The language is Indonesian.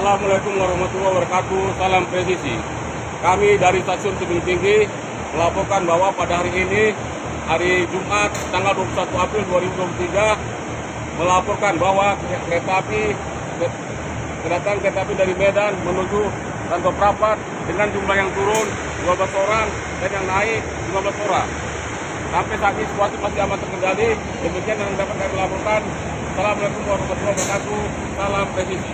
Assalamualaikum warahmatullahi wabarakatuh. Salam presisi. Kami dari Stasiun Tebing Tinggi melaporkan bahwa pada hari ini, hari Jumat, tanggal 21 April 2023, melaporkan bahwa kedatangan kereta api dari Medan menuju Kantor Prapat dengan jumlah yang turun 12 orang dan yang naik 15 orang. Sampai saat ini situasi masih aman terkendali. Demikian yang dapat kami laporkan. Assalamualaikum warahmatullahi wabarakatuh. Salam presisi.